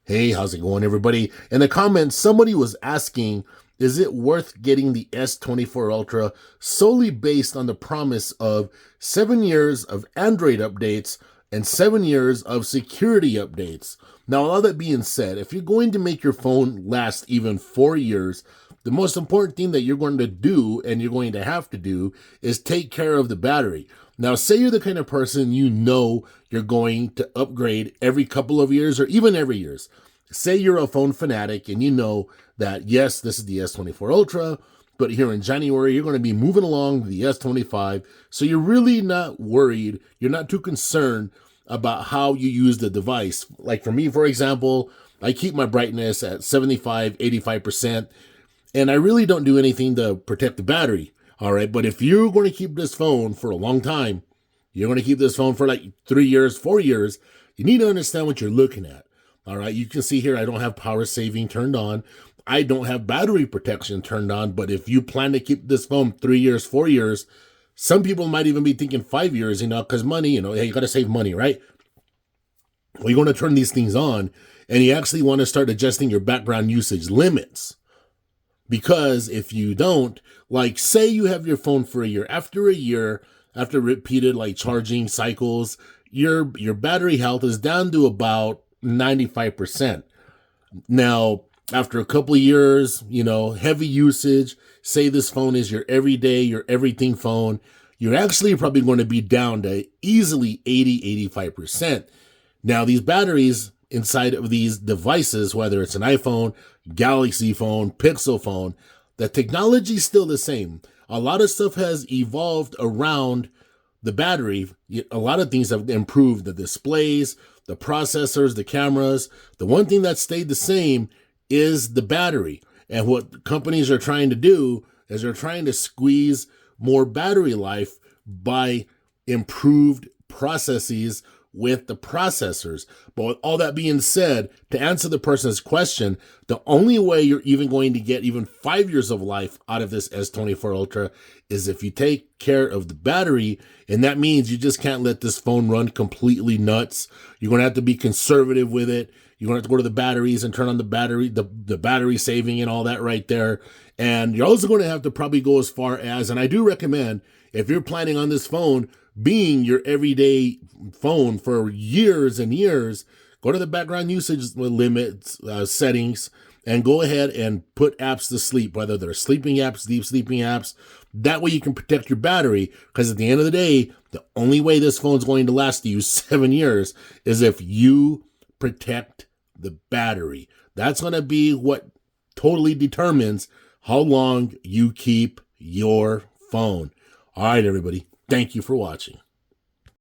Hey, how's it going, everybody? In the comments, somebody was asking, is it worth getting the S24 Ultra solely based on the promise of 7 years of Android updates and 7 years of security updates? Now, all that being said, if you're going to make your phone last even 4 years, the most important thing that you're going to do and you're going to have to do is take care of the battery. Now, say you're the kind of person you know you're going to upgrade every couple of years or even every years. Say you're a phone fanatic and you know that, yes, this is the S24 Ultra, but here in January, you're going to be moving along to the S25. So you're really not worried. You're not too concerned about how you use the device. Like for me, for example, I keep my brightness at 75, 85%, and I really don't do anything to protect the battery. All right. But if you're going to keep this phone for a long time, you're going to keep this phone for like 3 years, 4 years, you need to understand what you're looking at. All right. You can see here, I don't have power saving turned on. I don't have battery protection turned on. But if you plan to keep this phone 3 years, 4 years, some people might even be thinking 5 years, because money, hey, you got to save money, right? Well, you're going to turn these things on and you actually want to start adjusting your background usage limits. Because if you don't, like say you have your phone for a year, after repeated like charging cycles, your battery health is down to about 95%. Now, after a couple of years, heavy usage, say this phone is your everyday, your everything phone, you're actually probably going to be down to easily 80, 85%. Now, these batteries inside of these devices, whether it's an iPhone, Galaxy phone, Pixel phone, the technology is still the same. A lot of stuff has evolved around the battery. A lot of things have improved: the displays, the processors, the cameras. The one thing that stayed the same is the battery. And what companies are trying to do is they're trying to squeeze more battery life by improved processes with the processors. But with all that being said, to answer the person's question, the only way you're even going to get even 5 years of life out of this S24 Ultra is if you take care of the battery. And that means you just can't let this phone run completely nuts. You're going to have to be conservative with it. You're going to have to go to the batteries and turn on the battery saving and all that right there. And you're also going to have to probably go as far as, and I do recommend, if you're planning on this phone being your everyday phone for years and years, go to the background usage limits settings and go ahead and put apps to sleep, whether they're sleeping apps, deep sleeping apps. That way you can protect your battery, because at the end of the day, the only way this phone's going to last you 7 years is if you protect the battery. That's going to be what totally determines how long you keep your phone. All right, everybody. Thank you for watching.